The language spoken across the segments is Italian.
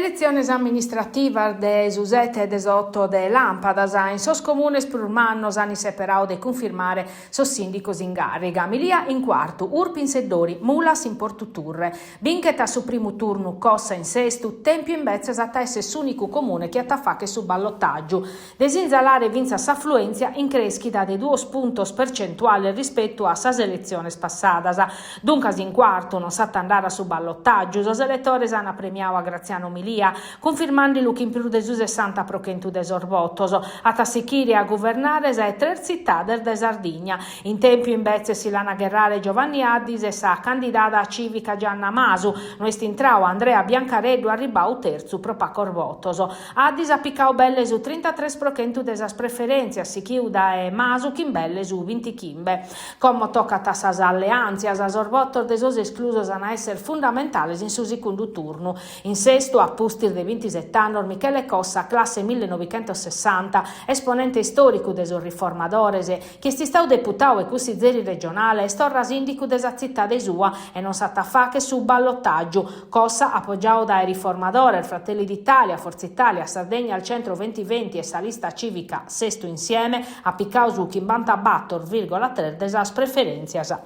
Elecciones amministrativas de Susete de Sotto de Lampadas in sos comunes plurmannos hanno separato de confirmare sos sindicos in garriga. Milia in quarto, Urpi in seddori, Mulas in portuturre. Bincheta su primo turno, Cossa in sesto, Tempio in Bezzes a esse s'unico comune che attaffache su ballottaggio. Desinzalare vinza s'affluenzia in crescita de 2 puntos percentuali rispetto a sas elezioni passadas. Dunque in quarto non s'attandara su ballottaggio, sos elettori hanno premiato a Graziano Milia, confermando lu che in più de 60 prochentu de sorbottos, a Tassichiri a governare e 3 città de Sardigna. In tempo invece Silana Gherrare Giovanni Addis e sa candidata a civica Gianna Masu, noi stintrao Andrea Biancareddu arribau terzo propa Corvotos. Addis ha piccao belle su 33 prochentu de sas preferenze, si chiuda e Masu chimbelle su 20 chimbe. Come tocca a sas alleanze, a sorbottos de sos esclusos a essere fondamentali in su secondo turno. In sesto a pustir de 27 anni Michele Cossa, classe 1960, esponente storico de sos riformadores, che sti stau deputau e consiglieri regionale e storra sindico de sa città de sua e non s'attaffa che su ballottaggio. Cossa appoggiato dai riformadores, Fratelli d'Italia, Forza Italia, Sardegna al centro 2020 e sa lista civica sesto insieme, a piccau su chimbanta battor, 3 de sas preferenzias.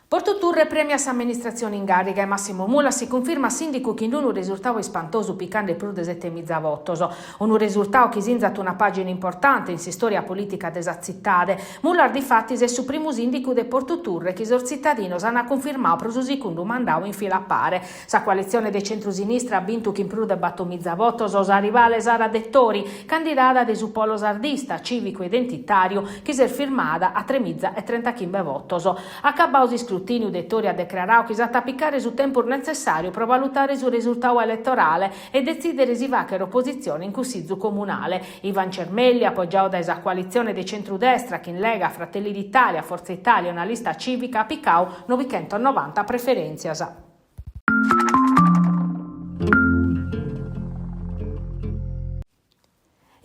Portoturre premia s'amministrazione in garriga e Massimo Mula si conferma sindico che in un risultato espantoso piccante più de 7.000 votos. Un risultato che sinzat una pagina importante in storia politica desa zittade. Mula di fatti è su primo sindico de Portoturre che sos cittadinos hanno confermato per su secondo mandato in fila a pare. Sa coalizione de centro-sinistra ha vinto che in più de battomizza votos osa rivale Sara Dettori, candidata de su polo sardista, civico identitario, che si è firmata a 3.035 votos. Accabau di scrutinio Dettori ha declarato che sa tappicare su tempo necessario per valutare sul risultato elettorale e decidere si va che l'opposizione in consiglio comunale. Ivan Cermelli, appoggiato da esa coalizione di centrodestra che in Lega, Fratelli d'Italia, Forza Italia e una lista civica a Piccau 990 preferenzias.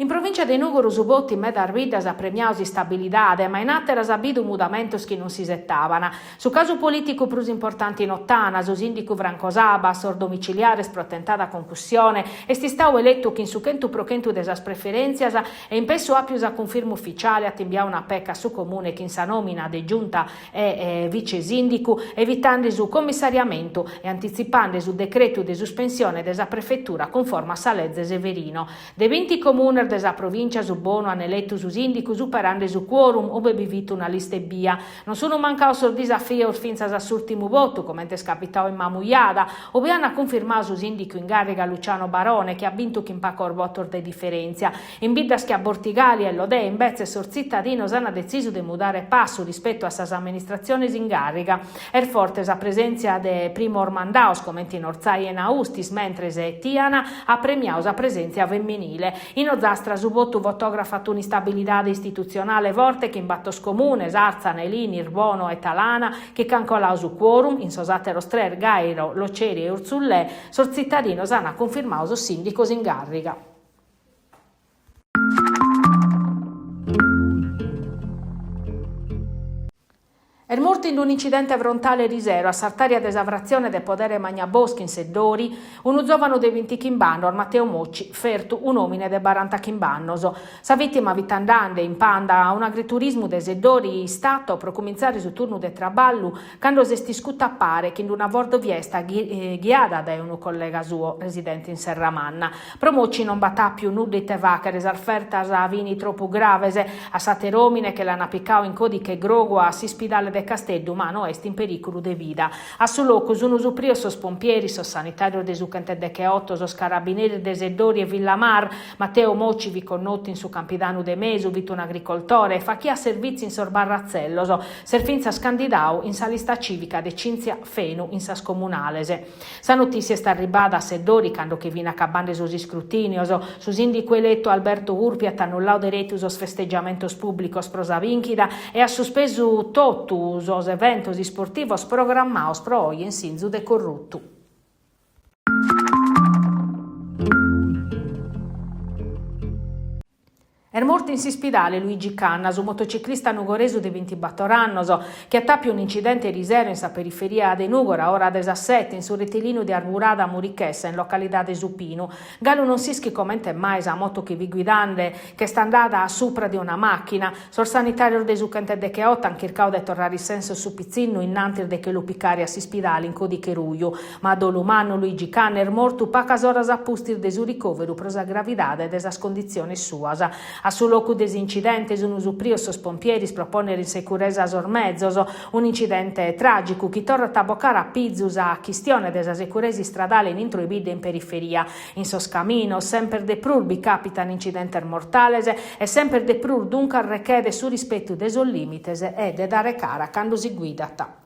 In provincia de Núgoro su botti meda arvidas a premiaus stabilidade, ma in atteras abidu mudamentos che non si settavano. Su caso politico più importante in ottana, su sindico Vrancosaba, sor domiciliare sprotentata concussione, e sti stau eletto che in su chentu prochentu de sas preferenzias e in pesso apius a conferma ufficiale a timbia una pecca su comune che in sa nomina de giunta e vice sindico, evitando su commissariamento e anticipando su decreto de sospensione de sa prefettura conforme a sa legge Severino. De 20 comuni desa provincia su bono hanno eletto su sindico superando su quorum o bevivito una lista e via. Non sono mancao sul disafio finza a s'ultimo voto, come è scapitato in Mamuiada, o vi hanno confermato su sindico in garriga Luciano Barone, che ha vinto che in pacor voto de differenza. In bidas che a Bortigali e Lodè, invece, sor cittadinos hanno deciso di mudare passo rispetto a sas amministrazioni in garriga. Forte la presenza de primo Ormandaus, come in Orzai e Naustis, mentre se Tiana ha premiato la presenza femminile. In Ozastra su voto fotografa un'instabilità istituzionale forte che in battos comune, Sarza, Nelini, Irbono e Talana, che cancolau su quorum, in sosatero Strer, Gairo, Loceri e Urzullè, sor cittadinos hanno confermato su sindicos in garriga. È morto in un incidente frontale risero a Sartaria desavrazione del podere Magnaboschi in Seddori, uno giovane de 20 chimbanno, Matteo Mocci, ferto un omine de 40 chimbannoso. Sa vittima vitandande in panda a un agriturismo de Seddori stato per cominciare su turno de traballo, quando si discuta appare che in una vordo viesta guiata da un collega suo residente in Serramanna. Pro Mocci non battà più nude te vacere, salfertas a vini troppo gravese, a sateromine che l'hanno piccao in codiche grogo a si spidale Castello umano est in pericolo de vida. A su loco sono su prio sos pompieri, sos sanitario de su cantedde che 8, sos carabinieri de Seddori e Villamar, Matteo Mocci vi connotti in su Campidano de Mesu, vito un agricoltore, e fa chi ha servizi in sor Barrazzello, serfinza scandidau in sa lista civica de Cinzia Fenu in sas comunalese. Sa notizia sta arribada a Seddori, quando che vina cabande sus scrutinioso, su sindico eletto Alberto Urpi ha annullato deretus os festeggiamentos publicos prosa vinchida e ha sospeso tottu os eventos sportivos programmados pro hoy in sinzu de corrutto. morto in Sispidale Luigi Cannas, un motociclista nugoreso di 24 anni, che attappi un incidente risero in sa periferia de Nugora, ora 17, in sul rettilineo di Arburada Murichessa, in località de Supino. Gallo non si schicomente mai sa moto che vi guidande, che sta andata a sopra di una macchina. Sor sanitario de Zucchente de che ottan chircao de torrare il senso su pizzino innantir de che lo piccari a Sispidale in codi che ruio. Ma dol'umano Luigi Canner morto pacas oras a pustir de su ricoveru prosa gravidade de sa condizione suasa. A su locu des incidentes un usuprio sos pompieris proponere in sicurezza sor mezzos, un incidente tragico chi torna a boccare a pizzus a chistione desa sicurezza stradale in intro ibide in periferia. In sos camino sempre de prur bi capitan incidenter mortales e sempre de prur dunque arrechede su rispetto de sol limites e de dare cara quando si guidata.